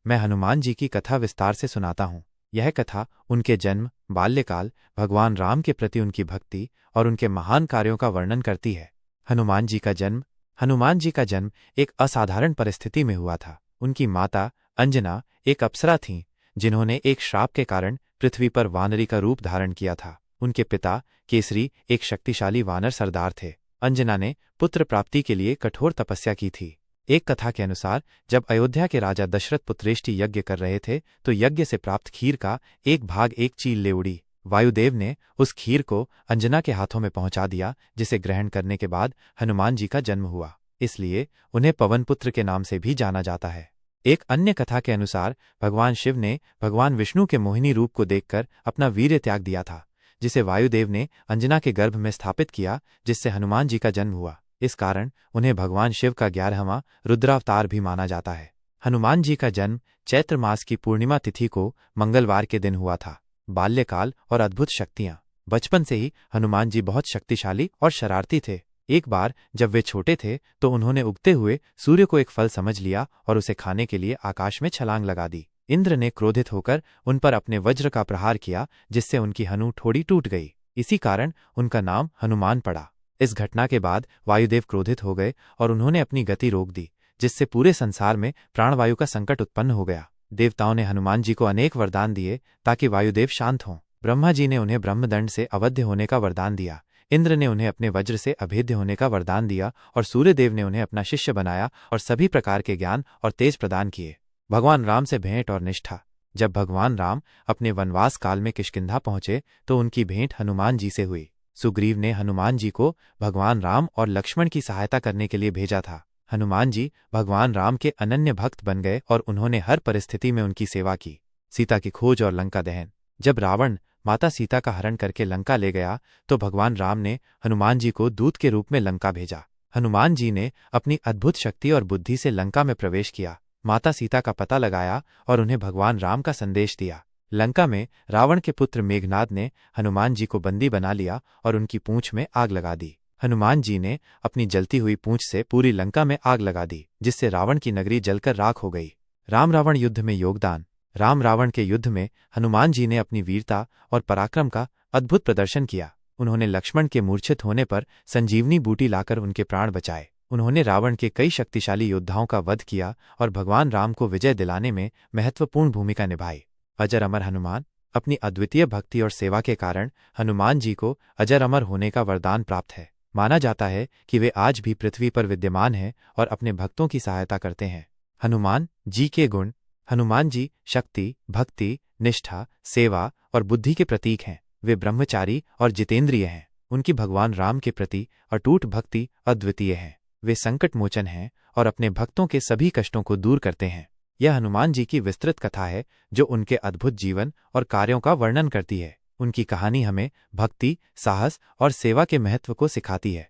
मैं हनुमान जी की कथा विस्तार से सुनाता हूँ। यह कथा उनके जन्म, बाल्यकाल, भगवान राम के प्रति उनकी भक्ति और उनके महान कार्यों का वर्णन करती है। हनुमान जी का जन्म। हनुमान जी का जन्म एक असाधारण परिस्थिति में हुआ था। उनकी माता अंजना एक अप्सरा थीं, जिन्होंने एक श्राप के कारण पृथ्वी पर वानरी का रूप धारण किया था। उनके पिता केसरी एक शक्तिशाली वानर सरदार थे। अंजना ने पुत्र प्राप्ति के लिए कठोर तपस्या की थी। एक कथा के अनुसार जब अयोध्या के राजा दशरथ पुत्रेष्टि यज्ञ कर रहे थे तो यज्ञ से प्राप्त खीर का एक भाग एक चील ले उड़ी। वायुदेव ने उस खीर को अंजना के हाथों में पहुंचा दिया, जिसे ग्रहण करने के बाद हनुमान जी का जन्म हुआ। इसलिए उन्हें पवनपुत्र के नाम से भी जाना जाता है। एक अन्य कथा के अनुसार भगवान शिव ने भगवान विष्णु के मोहिनी रूप को देखकर अपना वीर्य त्याग दिया था, जिसे वायुदेव ने अंजना के गर्भ में स्थापित किया, जिससे हनुमान जी का जन्म हुआ। इस कारण उन्हें भगवान शिव का 11वां रुद्रावतार भी माना जाता है। हनुमान जी का जन्म चैत्र मास की पूर्णिमा तिथि को मंगलवार के दिन हुआ था। बाल्यकाल और अद्भुत शक्तियां। बचपन से ही हनुमान जी बहुत शक्तिशाली और शरारती थे। एक बार जब वे छोटे थे तो उन्होंने उगते हुए सूर्य को एक फल समझ लिया और उसे खाने के लिए आकाश में छलांग लगा दी। इंद्र ने क्रोधित होकर उन पर अपने वज्र का प्रहार किया, जिससे उनकी हनु ठोड़ी टूट गई। इसी कारण उनका नाम हनुमान पड़ा। इस घटना के बाद वायुदेव क्रोधित हो गए और उन्होंने अपनी गति रोक दी, जिससे पूरे संसार में प्राणवायु का संकट उत्पन्न हो गया। देवताओं ने हनुमान जी को अनेक वरदान दिए ताकि वायुदेव शांत हों। ब्रह्मा जी ने उन्हें ब्रह्मदंड से अवध्य होने का वरदान दिया। इंद्र ने उन्हें अपने वज्र से अभेद्य होने का वरदान दिया और सूर्यदेव ने उन्हें अपना शिष्य बनाया और सभी प्रकार के ज्ञान और तेज प्रदान किए। भगवान राम से भेंट और निष्ठा। जब भगवान राम अपने वनवास काल में किष्किंधा पहुंचे तो उनकी भेंट हनुमान जी से हुई। सुग्रीव ने हनुमान जी को भगवान राम और लक्ष्मण की सहायता करने के लिए भेजा था। हनुमान जी भगवान राम के अनन्य भक्त बन गए और उन्होंने हर परिस्थिति में उनकी सेवा की। सीता की खोज और लंका दहन। जब रावण माता सीता का हरण करके लंका ले गया तो भगवान राम ने हनुमान जी को दूत के रूप में लंका भेजा। हनुमान जी ने अपनी अद्भुत शक्ति और बुद्धि से लंका में प्रवेश किया, माता सीता का पता लगाया और उन्हें भगवान राम का संदेश दिया। लंका में रावण के पुत्र मेघनाद ने हनुमान जी को बंदी बना लिया और उनकी पूंछ में आग लगा दी। हनुमान जी ने अपनी जलती हुई पूंछ से पूरी लंका में आग लगा दी, जिससे रावण की नगरी जलकर राख हो गई। राम रावण युद्ध में योगदान। राम रावण के युद्ध में हनुमान जी ने अपनी वीरता और पराक्रम का अद्भुत प्रदर्शन किया। उन्होंने लक्ष्मण के मूर्छित होने पर संजीवनी बूटी लाकर उनके प्राण बचाए। उन्होंने रावण के कई शक्तिशाली योद्धाओं का वध किया और भगवान राम को विजय दिलाने में महत्वपूर्ण भूमिका निभाई। अजर अमर हनुमान। अपनी अद्वितीय भक्ति और सेवा के कारण हनुमान जी को अजर अमर होने का वरदान प्राप्त है। माना जाता है कि वे आज भी पृथ्वी पर विद्यमान हैं और अपने भक्तों की सहायता करते हैं। हनुमान जी के गुण। हनुमान जी शक्ति, भक्ति, निष्ठा, सेवा और बुद्धि के प्रतीक हैं। वे ब्रह्मचारी और जितेंद्रिय हैं। उनकी भगवान राम के प्रति अटूट भक्ति अद्वितीय है। वे संकट मोचन हैं और अपने भक्तों के सभी कष्टों को दूर करते हैं। यह हनुमान जी की विस्तृत कथा है जो उनके अद्भुत जीवन और कार्यों का वर्णन करती है। उनकी कहानी हमें भक्ति, साहस और सेवा के महत्व को सिखाती है।